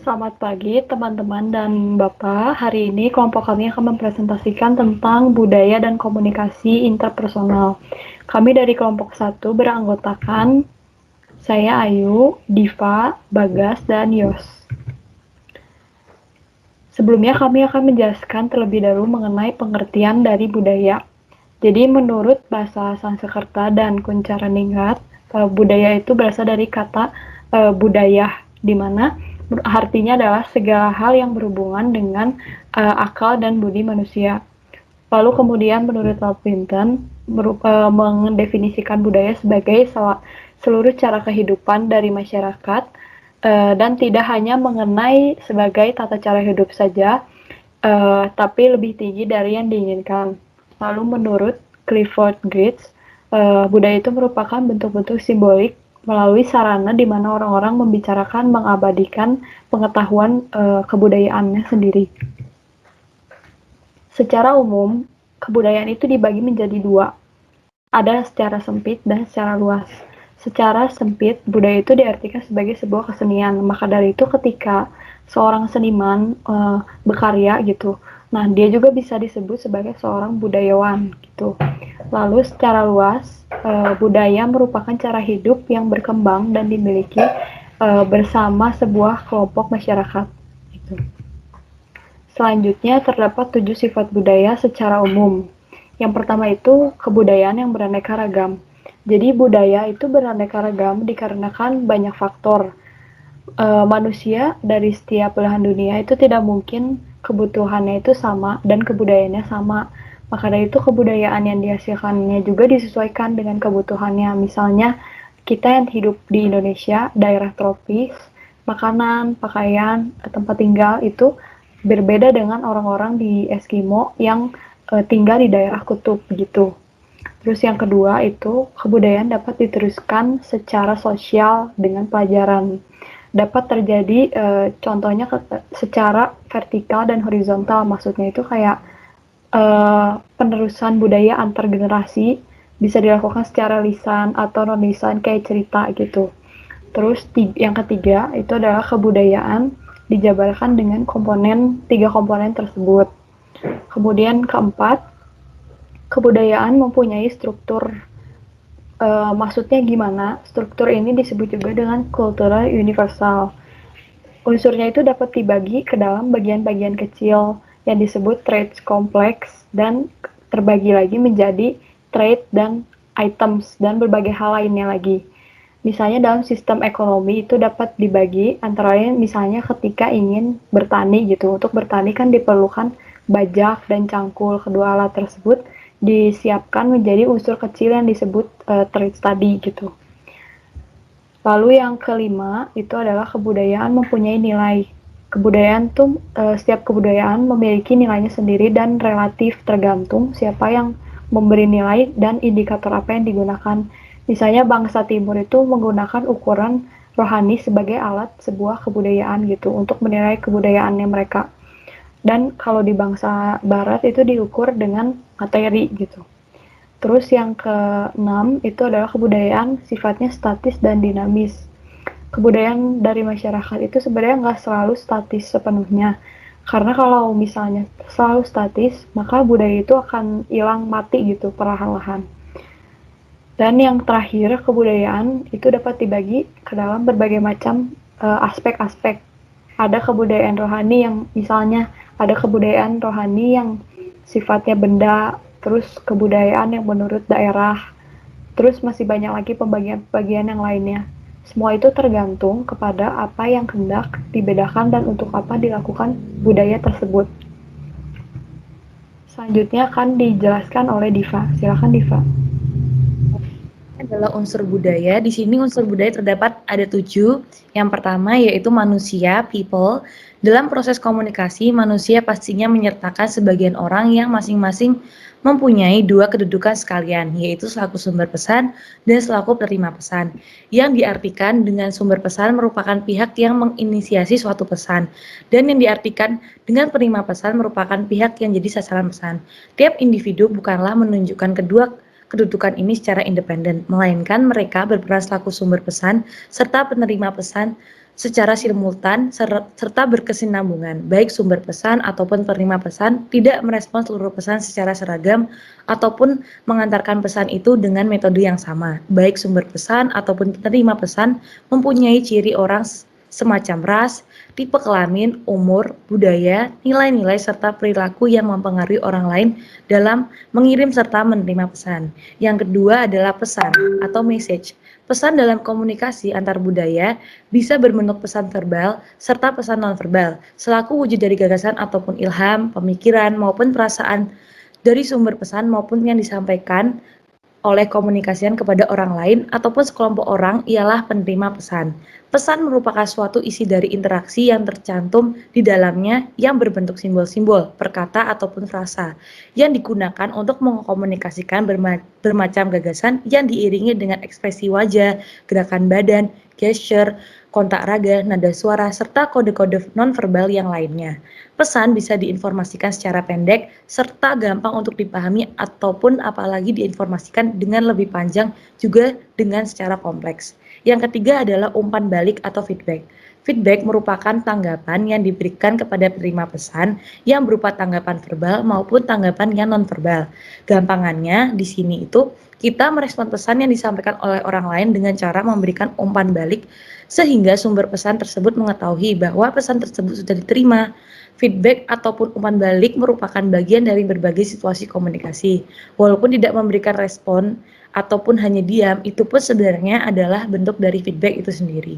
selamat pagi teman-teman dan Bapak. Hari ini kelompok kami akan mempresentasikan tentang budaya dan komunikasi interpersonal. Kami dari kelompok 1 beranggotakan saya Ayu, Diva, Bagas, dan Yos. Sebelumnya kami akan menjelaskan terlebih dahulu mengenai pengertian dari budaya. Jadi menurut bahasa Sanskerta dan Kuncaraningrat, budaya itu berasal dari kata budaya, di mana artinya adalah segala hal yang berhubungan dengan akal dan budi manusia. Lalu kemudian menurut Ralph Winton mendefinisikan budaya sebagai seluruh cara kehidupan dari masyarakat dan tidak hanya mengenai sebagai tata cara hidup saja, tapi lebih tinggi dari yang diinginkan. Lalu menurut Clifford Geertz, budaya itu merupakan bentuk-bentuk simbolik melalui sarana di mana orang-orang membicarakan, mengabadikan pengetahuan kebudayaannya sendiri. Secara umum, kebudayaan itu dibagi menjadi dua. Ada secara sempit dan secara luas. Secara sempit, budaya itu diartikan sebagai sebuah kesenian. Maka dari itu ketika seorang seniman berkarya gitu, nah dia juga bisa disebut sebagai seorang budayawan gitu. Lalu secara luas, budaya merupakan cara hidup yang berkembang dan dimiliki bersama sebuah kelompok masyarakat. Gitu. Selanjutnya terdapat 7 sifat budaya secara umum. Yang pertama itu kebudayaan yang beraneka ragam. Jadi budaya itu beraneka ragam dikarenakan banyak faktor. Manusia dari setiap belahan dunia itu tidak mungkin kebutuhannya itu sama dan kebudayaannya sama. Maka dari itu kebudayaan yang dihasilkannya juga disesuaikan dengan kebutuhannya. Misalnya kita yang hidup di Indonesia, daerah tropis, makanan, pakaian, tempat tinggal itu berbeda dengan orang-orang di Eskimo yang tinggal di daerah kutub gitu. Terus yang kedua itu kebudayaan dapat diteruskan secara sosial dengan pelajaran. Dapat terjadi contohnya secara vertikal dan horizontal. Maksudnya itu kayak penerusan budaya antar generasi bisa dilakukan secara lisan atau non lisan kayak cerita gitu. Terus yang ketiga itu adalah kebudayaan dijabarkan dengan tiga komponen tersebut. Kemudian keempat, kebudayaan mempunyai struktur. Maksudnya gimana? Struktur ini disebut juga dengan kultural universal. Unsurnya itu dapat dibagi ke dalam bagian-bagian kecil yang disebut traits kompleks dan terbagi lagi menjadi trait dan items dan berbagai hal lainnya lagi. Misalnya dalam sistem ekonomi itu dapat dibagi antara lain misalnya ketika ingin bertani gitu. Untuk bertani kan diperlukan bajak dan cangkul. Kedua alat tersebut disiapkan menjadi unsur kecil yang disebut traits tadi gitu. Lalu yang kelima itu adalah kebudayaan mempunyai nilai. Kebudayaan tuh setiap kebudayaan memiliki nilainya sendiri dan relatif tergantung siapa yang memberi nilai dan indikator apa yang digunakan. Misalnya bangsa timur itu menggunakan ukuran rohani sebagai alat sebuah kebudayaan gitu untuk menilai kebudayaannya mereka. Dan kalau di bangsa barat itu diukur dengan materi gitu. Terus yang keenam itu adalah kebudayaan sifatnya statis dan dinamis. Kebudayaan dari masyarakat itu sebenarnya nggak selalu statis sepenuhnya. Karena kalau misalnya selalu statis, maka budaya itu akan hilang mati gitu perlahan-lahan. Dan yang terakhir, kebudayaan itu dapat dibagi ke dalam berbagai macam aspek-aspek. Ada kebudayaan rohani yang misalnya ada kebudayaan rohani yang sifatnya benda, terus kebudayaan yang menurut daerah, terus masih banyak lagi pembagian-pembagian yang lainnya. Semua itu tergantung kepada apa yang hendak dibedakan dan untuk apa dilakukan budaya tersebut. Selanjutnya akan dijelaskan oleh Diva. Silakan Diva. Adalah unsur budaya. Di sini unsur budaya terdapat ada 7. Yang pertama yaitu manusia, people. Dalam proses komunikasi, manusia pastinya menyertakan sebagian orang yang masing-masing mempunyai dua kedudukan sekalian, yaitu selaku sumber pesan dan selaku penerima pesan. Yang diartikan dengan sumber pesan merupakan pihak yang menginisiasi suatu pesan, dan yang diartikan dengan penerima pesan merupakan pihak yang jadi sasaran pesan. Tiap individu bukanlah menunjukkan kedua kedudukan ini secara independen, melainkan mereka berperan selaku sumber pesan serta penerima pesan secara simultan serta berkesinambungan, baik sumber pesan ataupun penerima pesan tidak merespons seluruh pesan secara seragam ataupun mengantarkan pesan itu dengan metode yang sama, baik sumber pesan ataupun penerima pesan mempunyai ciri orang semacam ras, tipe kelamin, umur, budaya, nilai-nilai serta perilaku yang mempengaruhi orang lain dalam mengirim serta menerima pesan. Yang kedua adalah pesan atau message. Pesan dalam komunikasi antar budaya bisa berbentuk pesan verbal serta pesan nonverbal, selaku wujud dari gagasan ataupun ilham, pemikiran maupun perasaan dari sumber pesan maupun yang disampaikan oleh komunikasian kepada orang lain ataupun sekelompok orang ialah penerima pesan. Pesan merupakan suatu isi dari interaksi yang tercantum di dalamnya yang berbentuk simbol-simbol, perkata ataupun frasa yang digunakan untuk mengkomunikasikan bermacam gagasan yang diiringi dengan ekspresi wajah, gerakan badan, gesture, kontak raga, nada suara, serta kode-kode nonverbal yang lainnya. Pesan bisa diinformasikan secara pendek serta gampang untuk dipahami ataupun apalagi diinformasikan dengan lebih panjang juga dengan secara kompleks. Yang ketiga adalah umpan balik atau feedback. Feedback merupakan tanggapan yang diberikan kepada penerima pesan yang berupa tanggapan verbal maupun tanggapan yang nonverbal. Gampangannya di sini itu kita merespon pesan yang disampaikan oleh orang lain dengan cara memberikan umpan balik sehingga sumber pesan tersebut mengetahui bahwa pesan tersebut sudah diterima. Feedback ataupun umpan balik merupakan bagian dari berbagai situasi komunikasi. Walaupun tidak memberikan respon ataupun hanya diam, itu pun sebenarnya adalah bentuk dari feedback itu sendiri.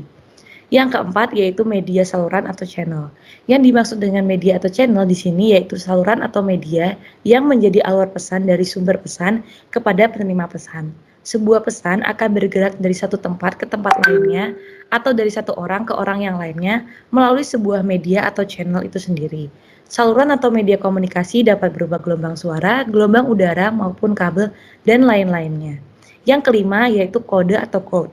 Yang keempat yaitu media saluran atau channel. Yang dimaksud dengan media atau channel di sini yaitu saluran atau media yang menjadi alur pesan dari sumber pesan kepada penerima pesan. Sebuah pesan akan bergerak dari satu tempat ke tempat lainnya atau dari satu orang ke orang yang lainnya melalui sebuah media atau channel itu sendiri. Saluran atau media komunikasi dapat berupa gelombang suara, gelombang udara maupun kabel dan lain-lainnya. Yang kelima yaitu kode atau code.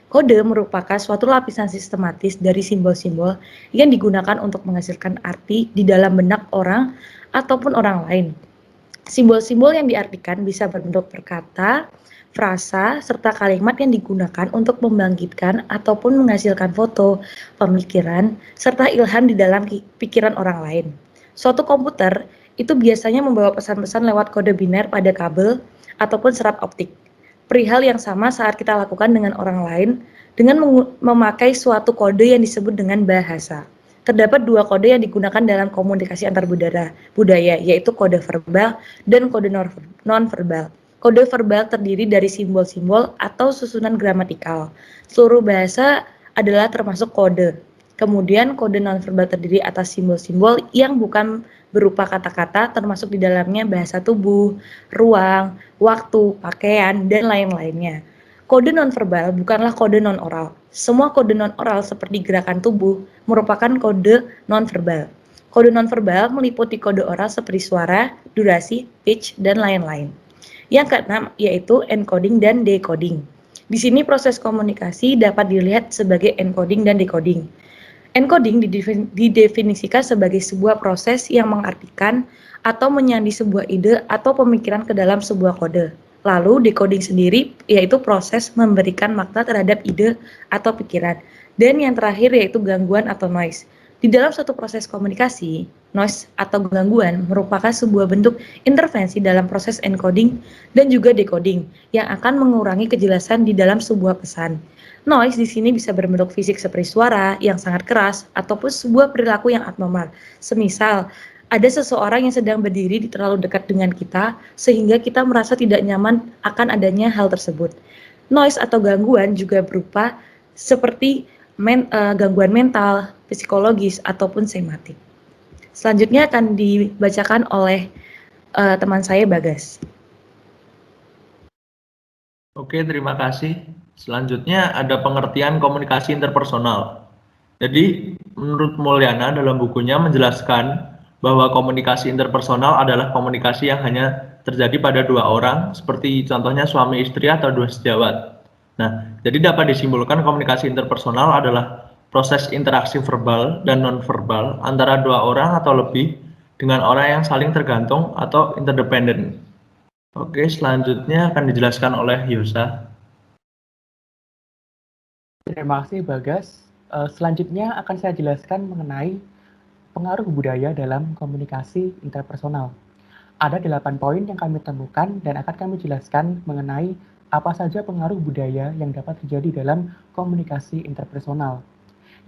Kode merupakan suatu lapisan sistematis dari simbol-simbol yang digunakan untuk menghasilkan arti di dalam benak orang ataupun orang lain. Simbol-simbol yang diartikan bisa berbentuk perkata, frasa, serta kalimat yang digunakan untuk membangkitkan ataupun menghasilkan foto, pemikiran, serta ilham di dalam pikiran orang lain. Suatu komputer itu biasanya membawa pesan-pesan lewat kode biner pada kabel ataupun serat optik. Perihal yang sama saat kita lakukan dengan orang lain dengan memakai suatu kode yang disebut dengan bahasa. Terdapat dua kode yang digunakan dalam komunikasi antar budaya, yaitu kode verbal dan kode non-verbal. Kode verbal terdiri dari simbol-simbol atau susunan gramatikal. Seluruh bahasa adalah termasuk kode. Kemudian kode non-verbal terdiri atas simbol-simbol yang bukan berupa kata-kata termasuk di dalamnya bahasa tubuh, ruang, waktu, pakaian, dan lain-lainnya. Kode nonverbal bukanlah kode non-oral. Semua kode non-oral seperti gerakan tubuh merupakan kode nonverbal. Kode nonverbal meliputi kode oral seperti suara, durasi, pitch, dan lain-lain. Yang keenam yaitu encoding dan decoding. Di sini proses komunikasi dapat dilihat sebagai encoding dan decoding. Encoding didefinisikan sebagai sebuah proses yang mengartikan atau menyandi sebuah ide atau pemikiran ke dalam sebuah kode. Lalu decoding sendiri yaitu proses memberikan makna terhadap ide atau pikiran. Dan yang terakhir yaitu gangguan atau noise. Di dalam suatu proses komunikasi, noise atau gangguan merupakan sebuah bentuk intervensi dalam proses encoding dan juga decoding yang akan mengurangi kejelasan di dalam sebuah pesan. Noise di sini bisa berbentuk fisik seperti suara yang sangat keras ataupun sebuah perilaku yang abnormal. Semisal, ada seseorang yang sedang berdiri di terlalu dekat dengan kita sehingga kita merasa tidak nyaman akan adanya hal tersebut. Noise atau gangguan juga berupa seperti gangguan mental, psikologis, ataupun sematik. Selanjutnya akan dibacakan oleh teman saya Bagas. Oke, terima kasih. Selanjutnya ada pengertian komunikasi interpersonal. Jadi, menurut Mulyana dalam bukunya menjelaskan bahwa komunikasi interpersonal adalah komunikasi yang hanya terjadi pada dua orang, seperti contohnya suami istri atau dua sejawat. Nah, jadi dapat disimpulkan komunikasi interpersonal adalah proses interaksi verbal dan nonverbal antara dua orang atau lebih dengan orang yang saling tergantung atau interdependen. Oke, selanjutnya akan dijelaskan oleh Yosa. Terima kasih Bagas. Selanjutnya akan saya jelaskan mengenai pengaruh budaya dalam komunikasi interpersonal. Ada 8 poin yang kami temukan dan akan kami jelaskan mengenai apa saja pengaruh budaya yang dapat terjadi dalam komunikasi interpersonal.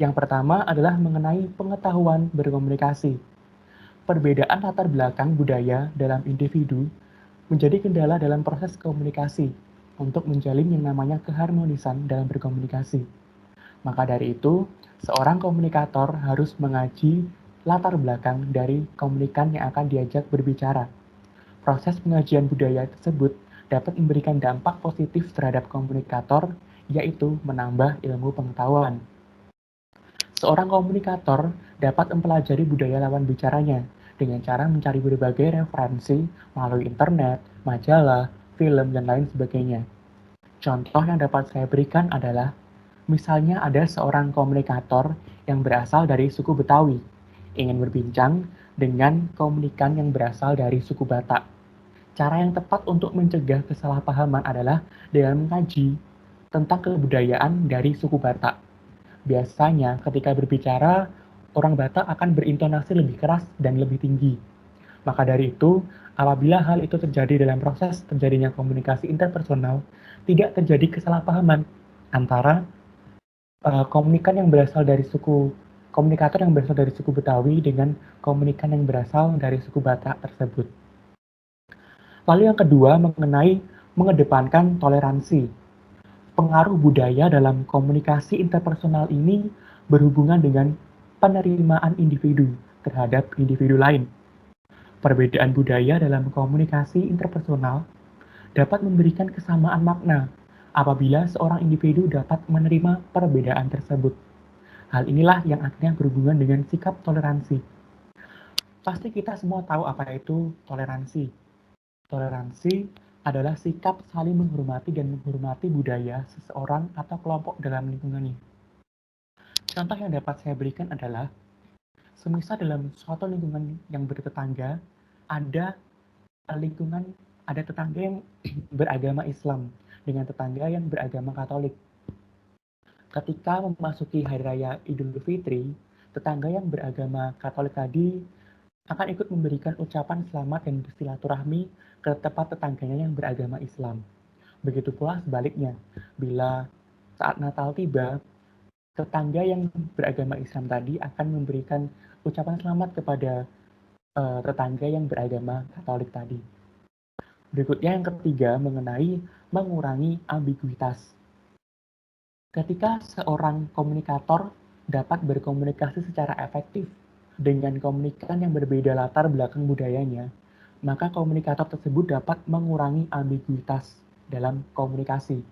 Yang pertama adalah mengenai pengetahuan berkomunikasi. Perbedaan latar belakang budaya dalam individu menjadi kendala dalam proses komunikasi untuk menjalin yang namanya keharmonisan dalam berkomunikasi. Maka dari itu, seorang komunikator harus mengaji latar belakang dari komunikan yang akan diajak berbicara. Proses pengajian budaya tersebut dapat memberikan dampak positif terhadap komunikator, yaitu menambah ilmu pengetahuan. Seorang komunikator dapat mempelajari budaya lawan bicaranya dengan cara mencari berbagai referensi melalui internet, majalah, film, dan lain sebagainya. Contoh yang dapat saya berikan adalah, misalnya ada seorang komunikator yang berasal dari suku Betawi, ingin berbincang dengan komunikan yang berasal dari suku Batak. Cara yang tepat untuk mencegah kesalahpahaman adalah dengan mengkaji tentang kebudayaan dari suku Batak. Biasanya ketika berbicara, orang Batak akan berintonasi lebih keras dan lebih tinggi. Maka dari itu, apabila hal itu terjadi dalam proses terjadinya komunikasi interpersonal, tidak terjadi kesalahpahaman antara komunikator yang berasal dari suku Betawi dengan komunikan yang berasal dari suku Batak tersebut. Lalu yang kedua mengenai mengedepankan toleransi. Pengaruh budaya dalam komunikasi interpersonal ini berhubungan dengan penerimaan individu terhadap individu lain. Perbedaan budaya dalam komunikasi interpersonal dapat memberikan kesamaan makna apabila seorang individu dapat menerima perbedaan tersebut. Hal inilah yang akhirnya berhubungan dengan sikap toleransi. Pasti kita semua tahu apa itu toleransi. Toleransi adalah sikap saling menghormati dan menghormati budaya seseorang atau kelompok dalam lingkungannya. Contoh yang dapat saya berikan adalah, semisal dalam suatu lingkungan yang bertetangga, ada tetangga yang beragama Islam dengan tetangga yang beragama Katolik. Ketika memasuki Hari Raya Idul Fitri, tetangga yang beragama Katolik tadi akan ikut memberikan ucapan selamat dan bersilaturahmi ke tempat tetangganya yang beragama Islam. Begitu pula sebaliknya, bila saat Natal tiba, tetangga yang beragama Islam tadi akan memberikan ucapan selamat kepada tetangga yang beragama Katolik tadi. Berikutnya yang ketiga mengenai mengurangi ambiguitas. Ketika seorang komunikator dapat berkomunikasi secara efektif dengan komunikan yang berbeda latar belakang budayanya, maka komunikator tersebut dapat mengurangi ambiguitas dalam komunikasi.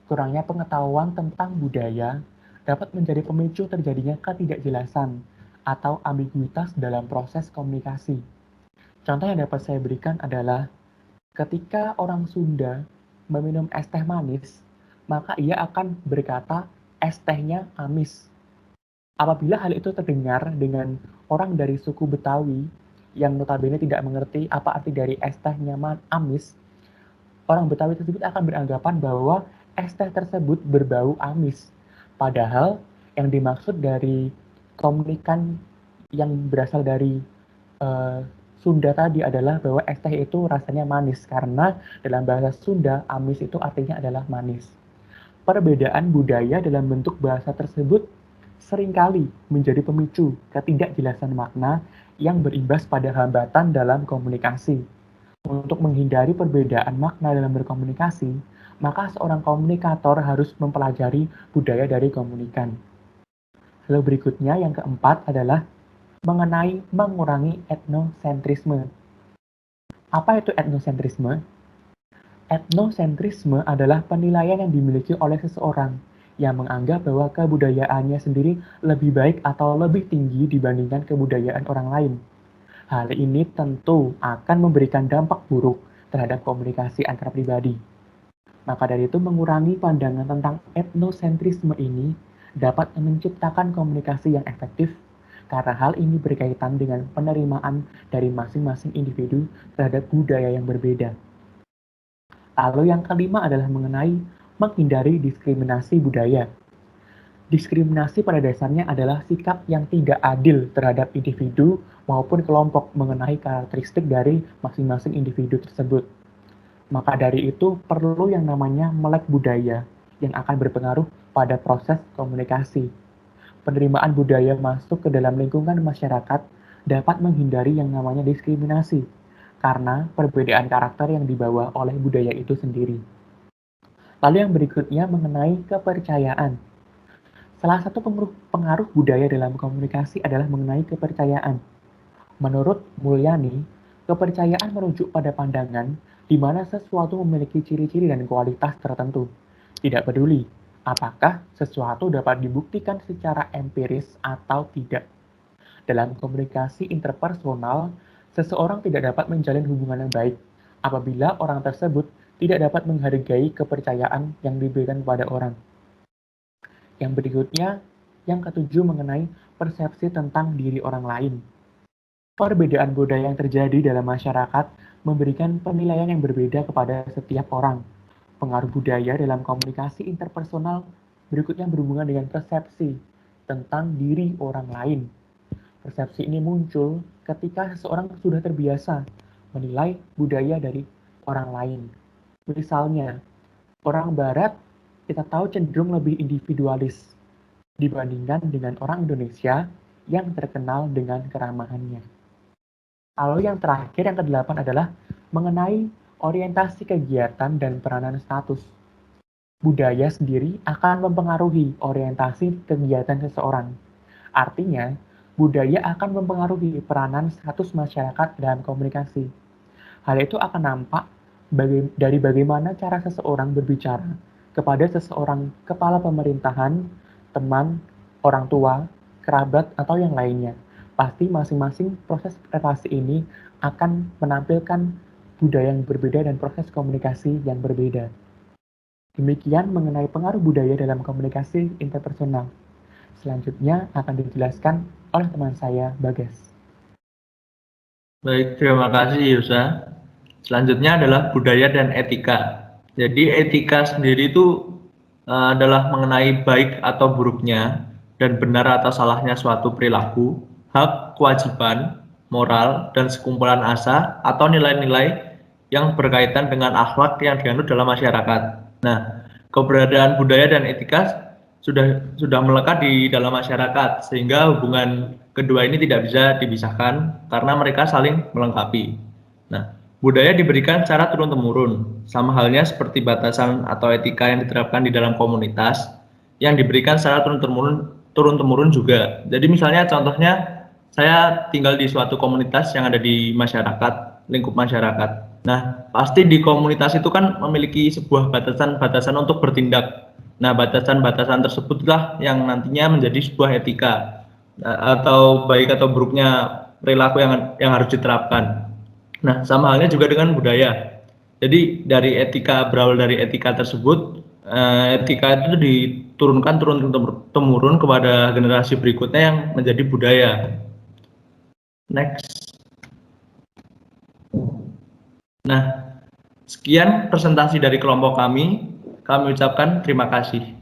Kurangnya pengetahuan tentang budaya dapat menjadi pemicu terjadinya ketidakjelasan atau ambiguitas dalam proses komunikasi. Contoh yang dapat saya berikan adalah ketika orang Sunda meminum es teh manis, maka ia akan berkata es tehnya amis. Apabila hal itu terdengar dengan orang dari suku Betawi yang notabene tidak mengerti apa arti dari es tehnya amis, orang Betawi tersebut akan beranggapan bahwa es teh tersebut berbau amis. Padahal yang dimaksud dari komunikan yang berasal dari Sunda tadi adalah bahwa es teh itu rasanya manis, karena dalam bahasa Sunda amis itu artinya adalah manis. Perbedaan budaya dalam bentuk bahasa tersebut seringkali menjadi pemicu ketidakjelasan makna yang berimbas pada hambatan dalam komunikasi. Untuk menghindari perbedaan makna dalam berkomunikasi, maka seorang komunikator harus mempelajari budaya dari komunikan. Lalu berikutnya yang keempat adalah mengenai mengurangi etnosentrisme. Apa itu etnosentrisme? Etnosentrisme adalah penilaian yang dimiliki oleh seseorang yang menganggap bahwa kebudayaannya sendiri lebih baik atau lebih tinggi dibandingkan kebudayaan orang lain. Hal ini tentu akan memberikan dampak buruk terhadap komunikasi antar pribadi. Maka dari itu, mengurangi pandangan tentang etnosentrisme ini dapat menciptakan komunikasi yang efektif, karena hal ini berkaitan dengan penerimaan dari masing-masing individu terhadap budaya yang berbeda. Lalu yang kelima adalah mengenai menghindari diskriminasi budaya. Diskriminasi pada dasarnya adalah sikap yang tidak adil terhadap individu maupun kelompok mengenai karakteristik dari masing-masing individu tersebut. Maka dari itu perlu yang namanya melek budaya yang akan berpengaruh pada proses komunikasi. Penerimaan budaya masuk ke dalam lingkungan masyarakat dapat menghindari yang namanya diskriminasi karena perbedaan karakter yang dibawa oleh budaya itu sendiri. Lalu yang berikutnya mengenai kepercayaan. Salah satu pengaruh budaya dalam komunikasi adalah mengenai kepercayaan. Menurut Mulyani, kepercayaan merujuk pada pandangan di mana sesuatu memiliki ciri-ciri dan kualitas tertentu. Tidak peduli apakah sesuatu dapat dibuktikan secara empiris atau tidak. Dalam komunikasi interpersonal, seseorang tidak dapat menjalin hubungan yang baik apabila orang tersebut tidak dapat menghargai kepercayaan yang diberikan kepada orang. Yang berikutnya, yang ketujuh mengenai persepsi tentang diri orang lain. Perbedaan budaya yang terjadi dalam masyarakat memberikan penilaian yang berbeda kepada setiap orang. Pengaruh budaya dalam komunikasi interpersonal berikutnya berhubungan dengan persepsi tentang diri orang lain. Persepsi ini muncul ketika seseorang sudah terbiasa menilai budaya dari orang lain. Misalnya, orang Barat kita tahu cenderung lebih individualis dibandingkan dengan orang Indonesia yang terkenal dengan keramahannya. Lalu yang terakhir, yang ke-8 adalah mengenai orientasi kegiatan dan peranan status. Budaya sendiri akan mempengaruhi orientasi kegiatan seseorang. Artinya, budaya akan mempengaruhi peranan status masyarakat dalam komunikasi. Hal itu akan nampak dari bagaimana cara seseorang berbicara kepada seseorang kepala pemerintahan, teman, orang tua, kerabat, atau yang lainnya. Pasti masing-masing proses relasi ini akan menampilkan budaya yang berbeda dan proses komunikasi yang berbeda. Demikian mengenai pengaruh budaya dalam komunikasi interpersonal. Selanjutnya akan dijelaskan oleh teman saya, Bagas. Baik, terima kasih Yusa. Selanjutnya adalah budaya dan etika. Jadi etika sendiri itu adalah mengenai baik atau buruknya dan benar atau salahnya suatu perilaku, hak, kewajiban, moral, dan sekumpulan asa atau nilai-nilai yang berkaitan dengan akhlak yang dianut dalam masyarakat. Nah, keberadaan budaya dan etika sudah melekat di dalam masyarakat sehingga hubungan kedua ini tidak bisa dipisahkan karena mereka saling melengkapi. Nah, budaya diberikan secara turun-temurun, sama halnya seperti batasan atau etika yang diterapkan di dalam komunitas yang diberikan secara turun-temurun juga. Jadi misalnya contohnya saya tinggal di suatu komunitas yang ada di masyarakat, lingkup masyarakat. Nah, pasti di komunitas itu kan memiliki sebuah batasan-batasan untuk bertindak. Nah, batasan-batasan tersebutlah yang nantinya menjadi sebuah etika atau baik atau buruknya perilaku yang harus diterapkan. Nah, sama halnya juga dengan budaya. Jadi dari etika, berawal dari etika tersebut, etika itu diturunkan turun-temurun kepada generasi berikutnya yang menjadi budaya. Next. Nah, sekian presentasi dari kelompok kami. Kami ucapkan terima kasih.